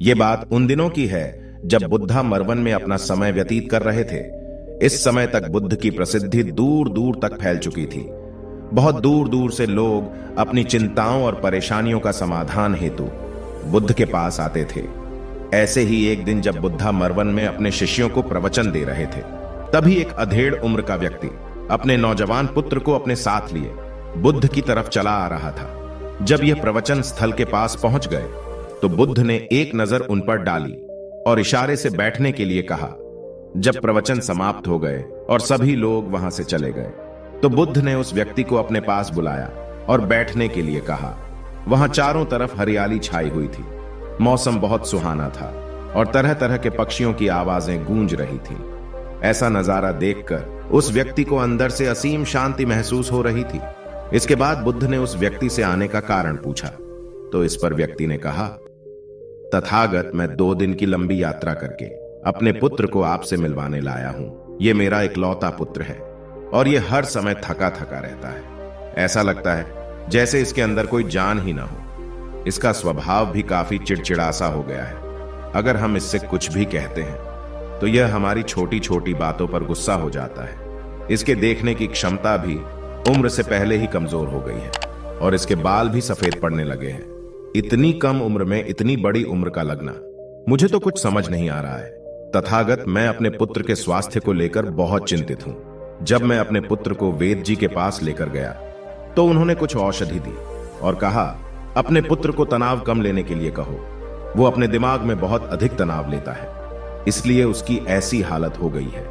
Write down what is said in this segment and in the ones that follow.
ये बात उन दिनों की है जब बुद्धा मरवन में अपना समय व्यतीत कर रहे थे। इस समय तक बुद्ध की प्रसिद्धि दूर दूर तक फैल चुकी थी। बहुत दूर दूर से लोग अपनी चिंताओं और परेशानियों का समाधान हेतु बुद्ध के पास आते थे। ऐसे ही एक दिन जब बुद्धा मरवन में अपने शिष्यों को प्रवचन दे रहे थे, तभी एक अधेड़ उम्र का व्यक्ति अपने नौजवान पुत्र को अपने साथ लिए बुद्ध की तरफ चला आ रहा था। जब यह प्रवचन स्थल के पास पहुंच गए तो बुद्ध ने एक नजर उन पर डाली और इशारे से बैठने के लिए कहा। जब प्रवचन समाप्त हो गए और सभी लोग वहां से चले गए तो बुद्ध ने उस व्यक्ति को अपने पास बुलाया और बैठने के लिए कहा। वहां चारों तरफ हरियाली छाई हुई थी। मौसम बहुत सुहाना था और तरह तरह के पक्षियों की आवाजें गूंज रही थी। ऐसा नजारा देखकर उस व्यक्ति को अंदर से असीम शांति महसूस हो रही थी। इसके बाद बुद्ध ने उस व्यक्ति से आने का कारण पूछा तो इस पर व्यक्ति ने कहा, तथागत, मैं 2 दिन की लंबी यात्रा करके अपने पुत्र को आपसे मिलवाने लाया हूं। ये मेरा इकलौता पुत्र है और ये हर समय थका थका रहता है। ऐसा लगता है जैसे इसके अंदर कोई जान ही ना हो। इसका स्वभाव भी काफी चिड़चिड़ासा हो गया है। अगर हम इससे कुछ भी कहते हैं तो यह हमारी छोटी छोटी बातों पर गुस्सा हो जाता है। इसके देखने की क्षमता भी उम्र से पहले ही कमजोर हो गई है और इसके बाल भी सफेद पड़ने लगे हैं। इतनी कम उम्र में इतनी बड़ी उम्र का लगना, मुझे तो कुछ समझ नहीं आ रहा है। तथागत, मैं अपने पुत्र के स्वास्थ्य को लेकर बहुत चिंतित हूं। जब मैं अपने पुत्र को वेद जी के पास लेकर गया तो उन्होंने कुछ औषधि दी और कहा, अपने पुत्र को तनाव कम लेने के लिए कहो। वो अपने दिमाग में बहुत अधिक तनाव लेता है, इसलिए उसकी ऐसी हालत हो गई है।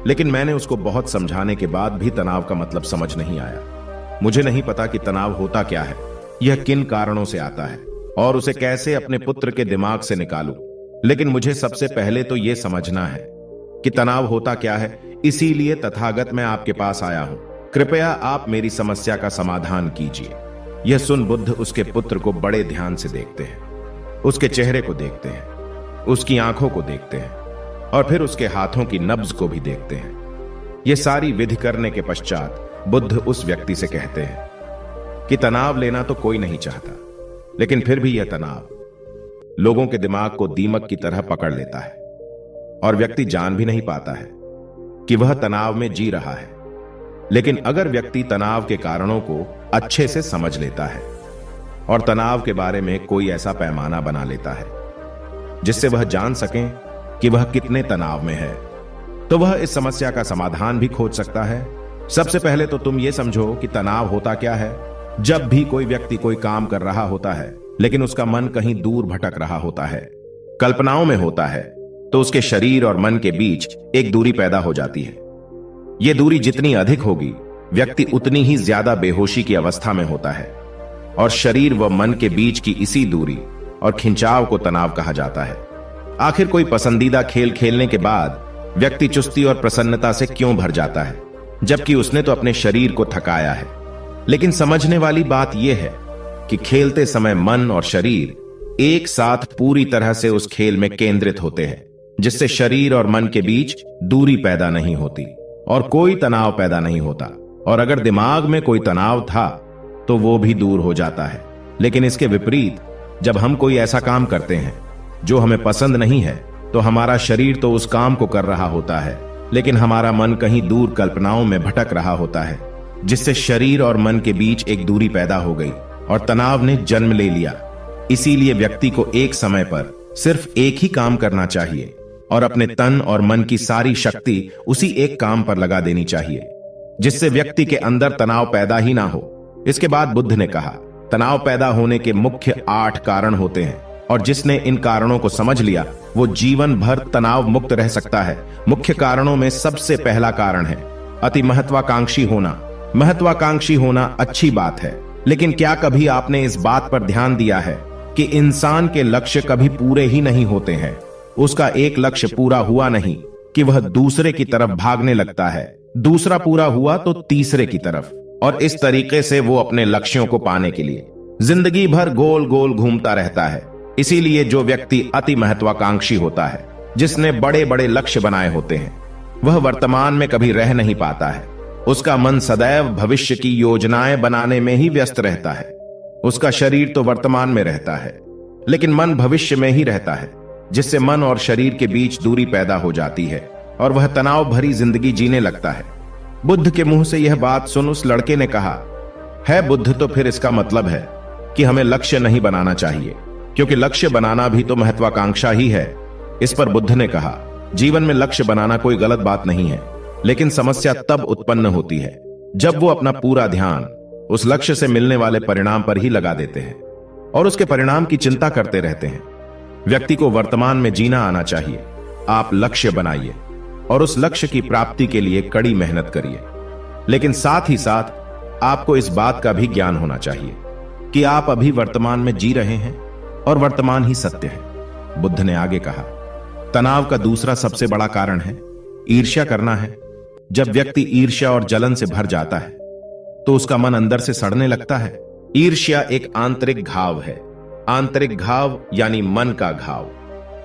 लेकिन मैंने उसको बहुत समझाने के बाद भी तनाव का मतलब समझ नहीं आया। मुझे नहीं पता कि तनाव होता क्या है, यह किन कारणों से आता है और उसे कैसे अपने पुत्र के दिमाग से निकालूं। लेकिन मुझे सबसे पहले तो यह समझना है कि तनाव होता क्या है। इसीलिए तथागत मैं आपके पास आया हूं। कृपया आप मेरी समस्या का समाधान कीजिए। यह सुन बुद्ध उसके पुत्र को बड़े ध्यान से देखते हैं। उसके चेहरे को देखते हैं, उसकी आंखों को देखते हैं और फिर उसके हाथों की नब्ज को भी देखते हैं। यह सारी विधि करने के पश्चात बुद्ध उस व्यक्ति से कहते हैं कि तनाव लेना तो कोई नहीं चाहता, लेकिन फिर भी यह तनाव लोगों के दिमाग को दीमक की तरह पकड़ लेता है और व्यक्ति जान भी नहीं पाता है कि वह तनाव में जी रहा है। लेकिन अगर व्यक्ति तनाव के कारणों को अच्छे से समझ लेता है और तनाव के बारे में कोई ऐसा पैमाना बना लेता है जिससे वह जान सके कि वह कितने तनाव में है, तो वह इस समस्या का समाधान भी खोज सकता है। सबसे पहले तो तुम ये समझो कि तनाव होता क्या है। जब भी कोई व्यक्ति कोई काम कर रहा होता है लेकिन उसका मन कहीं दूर भटक रहा होता है, कल्पनाओं में होता है, तो उसके शरीर और मन के बीच एक दूरी पैदा हो जाती है। यह दूरी जितनी अधिक होगी, व्यक्ति उतनी ही ज्यादा बेहोशी की अवस्था में होता है और शरीर व मन के बीच की इसी दूरी और खिंचाव को तनाव कहा जाता है। आखिर कोई पसंदीदा खेल खेलने के बाद व्यक्ति चुस्ती और प्रसन्नता से क्यों भर जाता है, जबकि उसने तो अपने शरीर को थकाया है। लेकिन समझने वाली बात यह है कि खेलते समय मन और शरीर एक साथ पूरी तरह से उस खेल में केंद्रित होते हैं, जिससे शरीर और मन के बीच दूरी पैदा नहीं होती और कोई तनाव पैदा नहीं होता। और अगर दिमाग में कोई तनाव था तो वो भी दूर हो जाता है। लेकिन इसके विपरीत, जब हम कोई ऐसा काम करते हैं जो हमें पसंद नहीं है, तो हमारा शरीर तो उस काम को कर रहा होता है, लेकिन हमारा मन कहीं दूर कल्पनाओं में भटक रहा होता है, जिससे शरीर और मन के बीच एक दूरी पैदा हो गई और तनाव ने जन्म ले लिया। इसीलिए व्यक्ति को एक समय पर सिर्फ एक ही काम करना चाहिए और अपने तन और मन की सारी शक्ति उसी एक काम पर लगा देनी चाहिए, जिससे व्यक्ति के अंदर तनाव पैदा ही ना हो। इसके बाद बुद्ध ने कहा, तनाव पैदा होने के मुख्य 8 कारण होते हैं और जिसने इन कारणों को समझ लिया वो जीवन भर तनाव मुक्त रह सकता है। मुख्य कारणों में सबसे पहला कारण है अति महत्वाकांक्षी होना। महत्वाकांक्षी होना अच्छी बात है, लेकिन क्या कभी आपने इस बात पर ध्यान दिया है कि इंसान के लक्ष्य कभी पूरे ही नहीं होते हैं। उसका एक लक्ष्य पूरा हुआ नहीं कि वह दूसरे की तरफ भागने लगता है, दूसरा पूरा हुआ तो तीसरे की तरफ, और इस तरीके से वो अपने लक्ष्यों को पाने के लिए जिंदगी भर गोल गोल घूमता रहता है। इसीलिए जो व्यक्ति अति महत्वाकांक्षी होता है, जिसने बड़े बड़े लक्ष्य बनाए होते हैं, वह वर्तमान में कभी रह नहीं पाता है। उसका मन सदैव भविष्य की योजनाएं बनाने में ही व्यस्त रहता है। उसका शरीर तो वर्तमान में रहता है, लेकिन मन भविष्य में ही रहता है। जिससे मन और शरीर के बीच दूरी पैदा हो जाती है और वह तनाव भरी जिंदगी जीने लगता है। बुद्ध के मुंह से यह बात सुन उस लड़के ने कहा, है बुद्ध, तो फिर इसका मतलब है कि हमें लक्ष्य नहीं बनाना चाहिए, क्योंकि लक्ष्य बनाना भी तो महत्वाकांक्षा ही है। इस पर बुद्ध ने कहा, जीवन में लक्ष्य बनाना कोई गलत बात नहीं है, लेकिन समस्या तब उत्पन्न होती है जब वो अपना पूरा ध्यान उस लक्ष्य से मिलने वाले परिणाम पर ही लगा देते हैं और उसके परिणाम की चिंता करते रहते हैं। व्यक्ति को वर्तमान में जीना आना चाहिए। आप लक्ष्य बनाइए और उस लक्ष्य की प्राप्ति के लिए कड़ी मेहनत करिए, लेकिन साथ ही साथ आपको इस बात का भी ज्ञान होना चाहिए कि आप अभी वर्तमान में जी रहे हैं और वर्तमान ही सत्य है। बुद्ध ने आगे कहा, तनाव का दूसरा सबसे बड़ा कारण है ईर्ष्या करना है। जब व्यक्ति ईर्ष्या और जलन से भर जाता है तो उसका मन अंदर से सड़ने लगता है। ईर्ष्या एक आंतरिक घाव है। आंतरिक घाव यानी मन का घाव।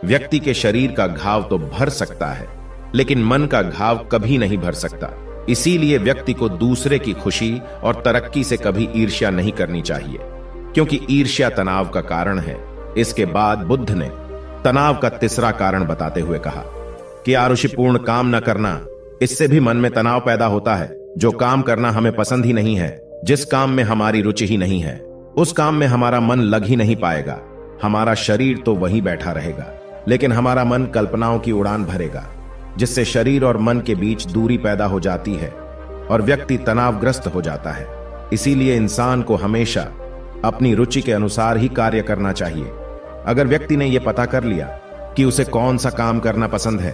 व्यक्ति के शरीर का घाव तो भर सकता है, लेकिन मन का घाव कभी नहीं भर सकता। इसीलिए व्यक्ति को दूसरे की खुशी और तरक्की से कभी ईर्ष्या नहीं करनी चाहिए, क्योंकि ईर्ष्या तनाव का कारण है। इसके बाद बुद्ध ने तनाव का तीसरा कारण बताते हुए कहा कि आरुषिपूर्ण काम न करना, इससे भी मन में तनाव पैदा होता है। जो काम करना हमें पसंद ही नहीं है, जिस काम में हमारी रुचि ही नहीं है, उस काम में हमारा मन लग ही नहीं पाएगा। हमारा शरीर तो वहीं बैठा रहेगा, लेकिन हमारा मन कल्पनाओं की उड़ान भरेगा, जिससे शरीर और मन के बीच दूरी पैदा हो जाती है और व्यक्ति तनावग्रस्त हो जाता है। इसीलिए इंसान को हमेशा अपनी रुचि के अनुसार ही कार्य करना चाहिए। अगर व्यक्ति ने यह पता कर लिया कि उसे कौन सा काम करना पसंद है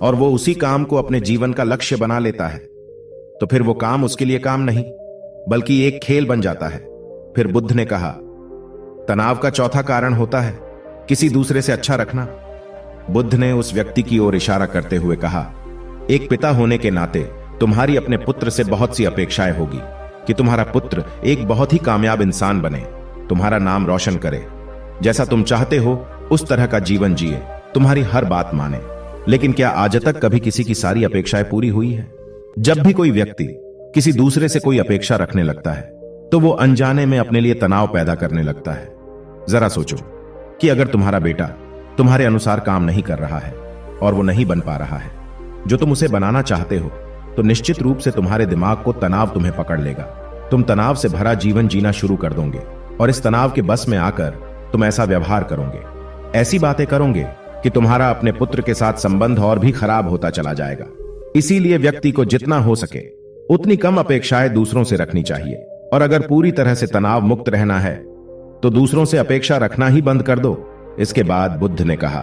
और वो उसी काम को अपने जीवन का लक्ष्य बना लेता है, तो फिर वो काम उसके लिए काम नहीं बल्कि एक खेल बन जाता है। फिर बुद्ध ने कहा, तनाव का चौथा कारण होता है किसी दूसरे से अच्छा रखना। बुद्ध ने उस व्यक्ति की ओर इशारा करते हुए कहा, एक पिता होने के नाते तुम्हारी अपने पुत्र से बहुत सी अपेक्षाएं होगी कि तुम्हारा पुत्र एक बहुत ही कामयाब इंसान बने, तुम्हारा नाम रोशन करे, जैसा तुम चाहते हो उस तरह का जीवन जिए, तुम्हारी हर बात माने। लेकिन क्या आज तक कभी किसी की सारी अपेक्षाएं पूरी हुई है? जब भी कोई व्यक्ति किसी दूसरे से कोई अपेक्षा रखने लगता है तो वो अनजाने में अपने लिए तनाव पैदा करने लगता है। जरा सोचो कि अगर तुम्हारा बेटा तुम्हारे अनुसार काम नहीं कर रहा है और वो नहीं बन पा रहा है जो तुम उसे बनाना चाहते हो, तो निश्चित रूप से तुम्हारे दिमाग को तनाव तुम्हें पकड़ लेगा। तुम तनाव से भरा जीवन जीना शुरू कर दोगे और इस तनाव के बस में आकर तुम ऐसा व्यवहार करोगे, ऐसी बातें करोगे कि तुम्हारा अपने पुत्र के साथ संबंध और भी खराब होता चला जाएगा। इसीलिए व्यक्ति को जितना हो सके उतनी कम अपेक्षाएं दूसरों से रखनी चाहिए, और अगर पूरी तरह से तनाव मुक्त रहना है तो दूसरों से अपेक्षा रखना ही बंद कर दो। इसके बाद बुद्ध ने कहा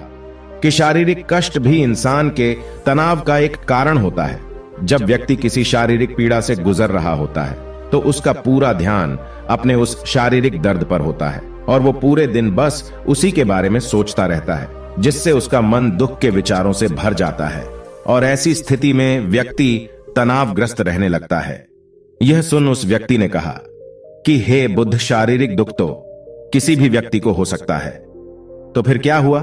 कि शारीरिक कष्ट भी इंसान के तनाव का एक कारण होता है। जब व्यक्ति किसी शारीरिक पीड़ा से गुजर रहा होता है तो उसका पूरा ध्यान अपने उस शारीरिक दर्द पर होता है और वो पूरे दिन बस उसी के बारे में सोचता रहता है, जिससे उसका मन दुख के विचारों से भर जाता है और ऐसी स्थिति में व्यक्ति तनावग्रस्त रहने लगता है। यह सुन उस व्यक्ति ने कहा कि हे बुद्ध, शारीरिक दुख तो किसी भी व्यक्ति को हो सकता है, तो फिर क्या हुआ?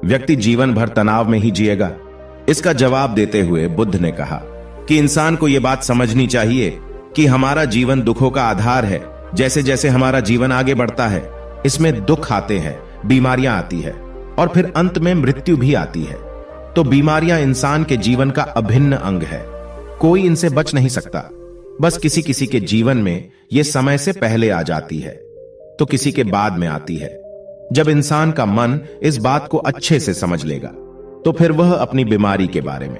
व्यक्ति जीवन भर तनाव में ही जिएगा? इसका जवाब देते हुए बुद्ध ने कहा कि इंसान को यह बात समझनी चाहिए कि हमारा जीवन दुखों का आधार है। जैसे जैसे हमारा जीवन आगे बढ़ता है, इसमें दुख आते हैं, बीमारियां आती है और फिर अंत में मृत्यु भी आती है। तो बीमारियां इंसान के जीवन का अभिन्न अंग है, कोई इनसे बच नहीं सकता। बस किसी किसी के जीवन में यह समय से पहले आ जाती है तो किसी के बाद में आती है। जब इंसान का मन इस बात को अच्छे से समझ लेगा तो फिर वह अपनी बीमारी के बारे में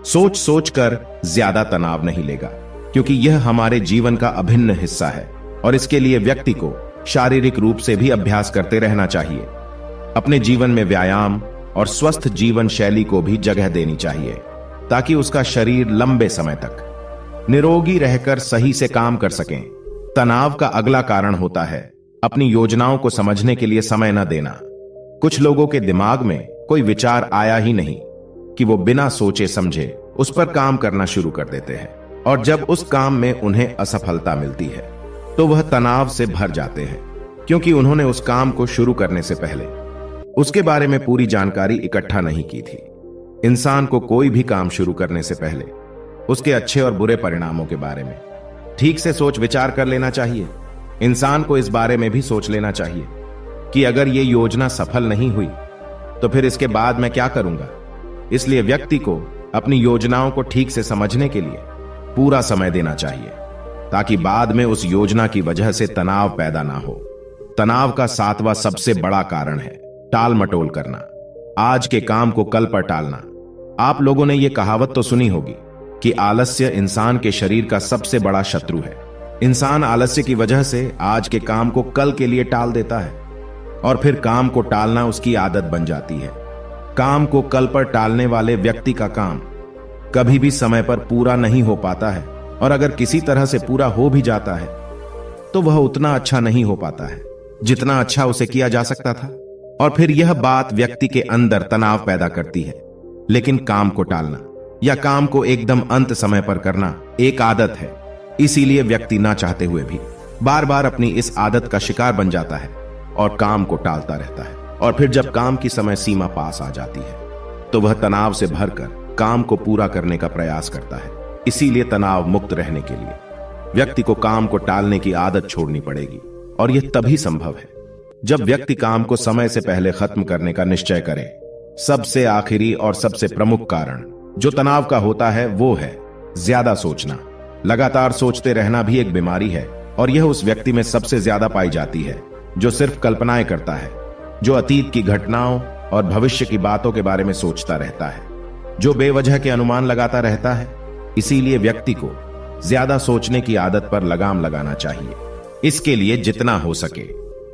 सोच सोच कर ज्यादा तनाव नहीं लेगा, क्योंकि यह हमारे जीवन का अभिन्न हिस्सा है और इसके लिए व्यक्ति को शारीरिक रूप से भी अभ्यास करते रहना चाहिए। अपने जीवन में व्यायाम और स्वस्थ जीवन शैली को भी जगह देनी चाहिए ताकि उसका शरीर लंबे समय तक निरोगी रहकर सही से काम कर सकें। तनाव का अगला कारण होता है अपनी योजनाओं को समझने के लिए समय न देना। कुछ लोगों के दिमाग में कोई विचार आया ही नहीं कि वो बिना सोचे समझे उस पर काम करना शुरू कर देते हैं, और जब उस काम में उन्हें असफलता मिलती है तो वह तनाव से भर जाते हैं, क्योंकि उन्होंने उस काम को शुरू करने से पहले उसके बारे में पूरी जानकारी इकट्ठा नहीं की थी। इंसान को कोई भी काम शुरू करने से पहले उसके अच्छे और बुरे परिणामों के बारे में ठीक से सोच विचार कर लेना चाहिए। इंसान को इस बारे में भी सोच लेना चाहिए कि अगर ये योजना सफल नहीं हुई तो फिर इसके बाद मैं क्या करूंगा? इसलिए व्यक्ति को अपनी योजनाओं को ठीक से समझने के लिए पूरा समय देना चाहिए, ताकि बाद में उस योजना की वजह से तनाव पैदा ना हो। तनाव का 7वां सबसे बड़ा कारण है टाल मटोल करना, आज के काम को कल पर टालना। आप लोगों ने यह कहावत तो सुनी होगी कि आलस्य इंसान के शरीर का सबसे बड़ा शत्रु है। इंसान आलस्य की वजह से आज के काम को कल के लिए टाल देता है और फिर काम को टालना उसकी आदत बन जाती है। काम को कल पर टालने वाले व्यक्ति का काम कभी भी समय पर पूरा नहीं हो पाता है, और अगर किसी तरह से पूरा हो भी जाता है तो वह उतना अच्छा नहीं हो पाता है जितना अच्छा उसे किया जा सकता था, और फिर यह बात व्यक्ति के अंदर तनाव पैदा करती है। लेकिन काम को टालना या काम को एकदम अंत समय पर करना एक आदत है, इसीलिए व्यक्ति ना चाहते हुए भी बार बार अपनी इस आदत का शिकार बन जाता है और काम को टालता रहता है। और फिर जब काम की समय सीमा पास आ जाती है तो वह तनाव से भरकर काम को पूरा करने का प्रयास करता है। इसीलिए तनाव मुक्त रहने के लिए व्यक्ति को काम को टालने की आदत छोड़नी पड़ेगी, और यह तभी संभव है जब व्यक्ति काम को समय से पहले खत्म करने का निश्चय करे। सबसे आखिरी और सबसे प्रमुख कारण जो तनाव का होता है वो है ज्यादा सोचना। लगातार सोचते रहना भी एक बीमारी है, और यह उस व्यक्ति में सबसे ज्यादा पाई जाती है जो सिर्फ कल्पनाएं करता है, जो अतीत की घटनाओं और भविष्य की बातों के बारे में सोचता रहता है, जो बेवजह के अनुमान लगाता रहता है। इसीलिए व्यक्ति को ज्यादा सोचने की आदत पर लगाम लगाना चाहिए। इसके लिए जितना हो सके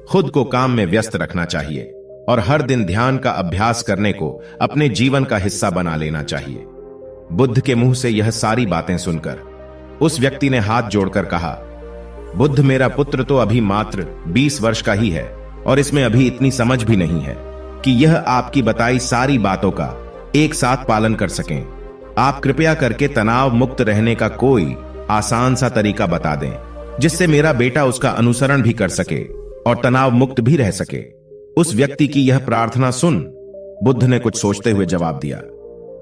खुद को काम में व्यस्त रखना चाहिए और हर दिन ध्यान का अभ्यास करने को अपने जीवन का हिस्सा बना लेना चाहिए। बुद्ध के मुंह से यह सारी बातें सुनकर उस व्यक्ति ने हाथ जोड़कर कहा, बुद्ध, मेरा पुत्र तो अभी मात्र 20 वर्ष का ही है और इसमें अभी इतनी समझ भी नहीं है कि यह आपकी बताई सारी बातों का एक साथ पालन कर सकें। आप कृपया करके तनाव मुक्त रहने का कोई आसान सा तरीका बता दें जिससे मेरा बेटा उसका अनुसरण भी कर सके और तनाव मुक्त भी रह सके। उस व्यक्ति की यह प्रार्थना सुन बुद्ध ने कुछ सोचते हुए जवाब दिया,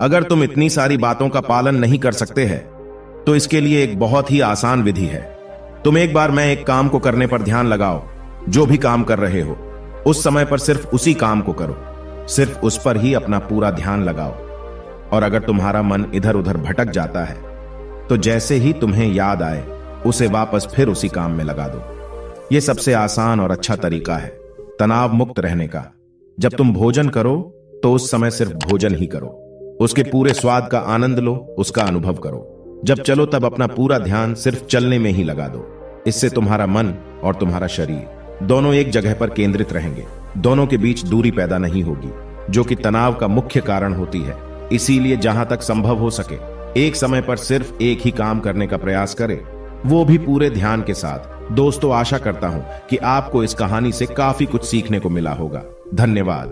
अगर तुम इतनी सारी बातों का पालन नहीं कर सकते हैं तो इसके लिए एक बहुत ही आसान विधि है। तुम एक बार मैं एक काम को करने पर ध्यान लगाओ। जो भी काम कर रहे हो उस समय पर सिर्फ उसी काम को करो, सिर्फ उस पर ही अपना पूरा ध्यान लगाओ। और अगर तुम्हारा मन इधर उधर भटक जाता है तो जैसे ही तुम्हें याद आए उसे वापस फिर उसी काम में लगा दो। यह सबसे आसान और अच्छा तरीका है तनाव मुक्त रहने का। जब तुम भोजन करो तो उस समय सिर्फ भोजन ही करो, उसके पूरे स्वाद का आनंद लो, उसका अनुभव करो। जब चलो तब अपना पूरा ध्यान सिर्फ चलने में ही लगा दो। इससे तुम्हारा मन और तुम्हारा शरीर दोनों एक जगह पर केंद्रित रहेंगे, दोनों के बीच दूरी पैदा नहीं होगी जो कि तनाव का मुख्य कारण होती है। इसीलिए जहां तक संभव हो सके एक समय पर सिर्फ एक ही काम करने का प्रयास करें, वो भी पूरे ध्यान के साथ। दोस्तों, आशा करता हूं कि आपको इस कहानी से काफी कुछ सीखने को मिला होगा। धन्यवाद।